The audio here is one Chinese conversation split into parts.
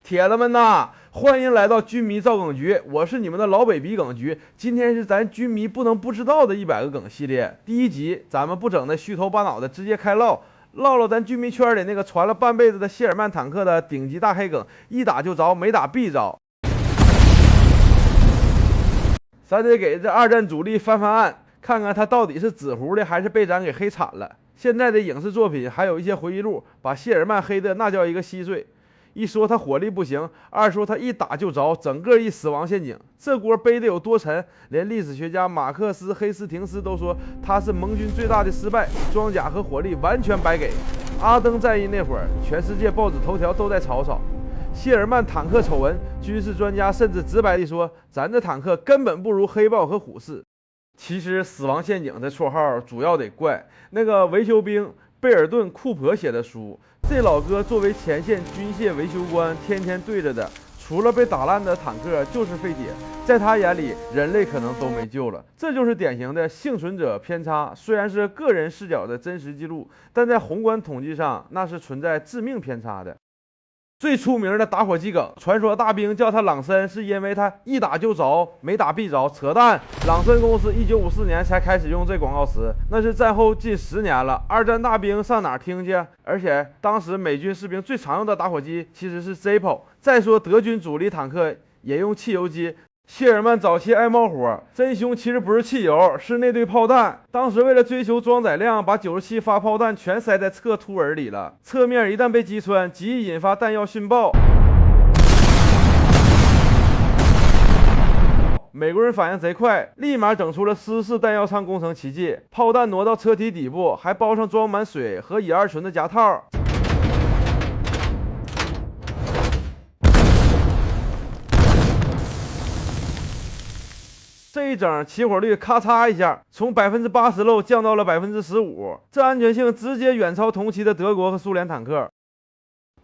铁子们呐，欢迎来到军迷造梗局，我是你们的老北比梗局。今天是咱军迷不能不知道的100个梗系列第一集，咱们不整那虚头巴脑的，直接开唠咱军迷圈里那个传了半辈子的谢尔曼坦克的顶级大黑梗，一打就着，没打必着。咱得给这二战主力翻案，看看他到底是纸糊的还是被咱给黑惨了。现在的影视作品还有一些回忆录，把谢尔曼黑的那叫一个稀碎。一说他火力不行，二说他一打就着，整个一死亡陷阱。这锅背的有多沉，连历史学家马克思·黑斯廷斯都说他是盟军最大的失败，装甲和火力完全白给。阿登战役那会儿，全世界报纸头条都在吵谢尔曼坦克丑闻，军事专家甚至直白地说，咱这坦克根本不如黑豹和虎式。其实死亡陷阱这绰号主要得怪那个维修兵贝尔顿·库珀写的书。这老哥作为前线军械维修官，天天对着的除了被打烂的坦克就是废铁，在他眼里人类可能都没救了。这就是典型的幸存者偏差，虽然是个人视角的真实记录，但在宏观统计上那是存在致命偏差的。最出名的打火机梗，传说大兵叫他朗森，是因为他一打就着，没打必着，扯淡。朗森公司1954年才开始用这广告词，那是战后近10年了。二战大兵上哪儿听去？而且当时美军士兵最常用的打火机其实是 Zippo。再说德军主力坦克也用汽油机。谢尔曼早期爱冒火，真凶其实不是汽油，是那堆炮弹。当时为了追求装载量，把97发炮弹全塞在侧凸耳里了，侧面一旦被击穿，极易引发弹药殉爆。美国人反应贼快，立马整出了湿式弹药仓工程奇迹，炮弹挪到车体底部，还包上装满水和乙二醇的夹套。这一整起火率咔嚓一下从80%漏降到了15%，这安全性直接远超同期的德国和苏联坦克。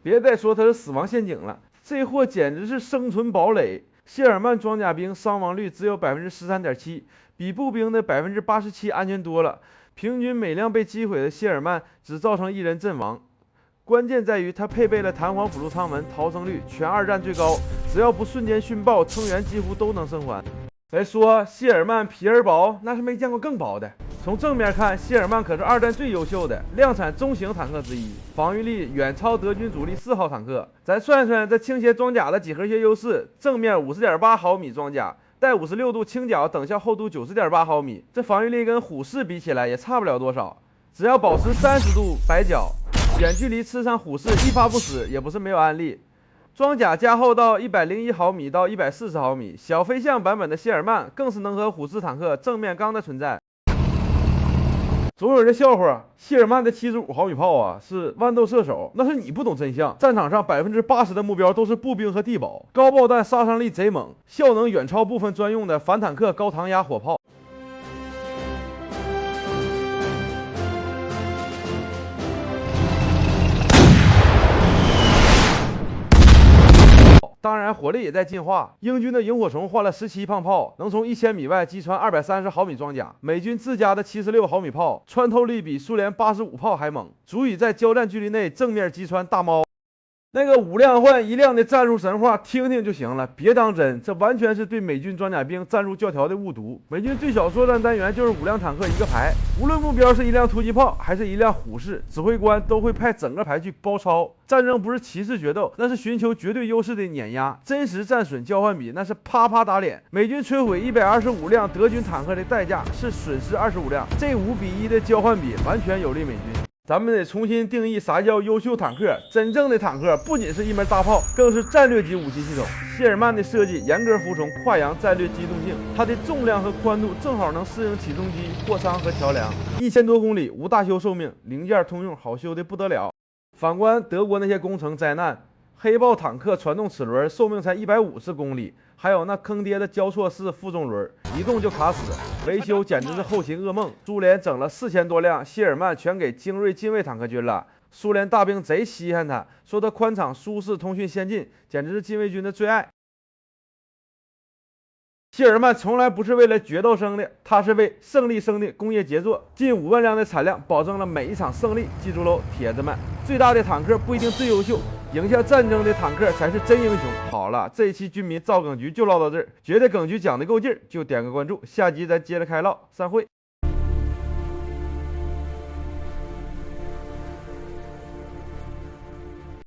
别再说它是死亡陷阱了，这货简直是生存堡垒。谢尔曼装甲兵伤亡率只有13.7%，比步兵的87%安全多了。平均每辆被击毁的谢尔曼只造成1人阵亡。关键在于它配备了弹簧辅助舱门，逃生率全二战最高，只要不瞬间殉爆，成员几乎都能生还。再说谢尔曼皮儿薄，那是没见过更薄的。从正面看，谢尔曼可是二战最优秀的量产中型坦克之一，防御力远超德军主力4号坦克。咱算算这倾斜装甲的几何学优势：正面50.8毫米装甲，带56度倾角，等效厚度90.8毫米，这防御力跟虎式比起来也差不了多少。只要保持30度摆角，远距离吃上虎式一发不死，也不是没有案例。装甲加厚到101毫米到140毫米，小飞象版本的谢尔曼更是能和虎式坦克正面刚的存在。总有人笑话，谢尔曼的75毫米炮啊是豌豆射手，那是你不懂真相。战场上80%的目标都是步兵和地堡，高爆弹杀伤力贼猛，效能远超部分专用的反坦克高膛压火炮。当然，火力也在进化。英军的萤火虫换了17胖炮，能从1000米外击穿230毫米装甲；美军自家的76毫米炮，穿透力比苏联85炮还猛，足以在交战距离内正面击穿大猫。那个5辆换1辆的战术神话，听听就行了，别当真，这完全是对美军装甲兵战术教条的误读。美军最小作战单元就是5辆坦克一个排，无论目标是1辆突击炮还是1辆虎式，指挥官都会派整个排去包抄。战争不是骑士决斗，那是寻求绝对优势的碾压，真实战损交换比那是啪啪打脸。美军摧毁125辆德军坦克的代价是损失25辆，这5:1的交换比完全有利美军。咱们得重新定义啥叫优秀坦克。真正的坦克不仅是一门大炮，更是战略级武器系统。谢尔曼的设计严格服从跨洋战略机动性，它的重量和宽度正好能适应起重机、货舱和桥梁。1000多公里无大修寿命，零件通用，好修的不得了。反观德国那些工程灾难，黑豹坦克传动齿轮寿命才150公里，还有那坑爹的交错式负重轮，一动就卡死，维修简直是后勤噩梦。苏联整了4000多辆谢尔曼全给精锐近卫坦克军了，苏联大兵贼稀罕他，说他宽敞舒适，通讯先进，简直是近卫军的最爱。谢尔曼从来不是为了决斗生的，他是为胜利生的工业杰作。近5万辆的产量，保证了每一场胜利。记住喽，铁子们，最大的坦克不一定最优秀，赢下战争的坦克才是真英雄。好了，这一期军民造梗局就唠到这儿，觉得梗局讲的够劲儿，就点个关注，下集咱接着开唠，散会。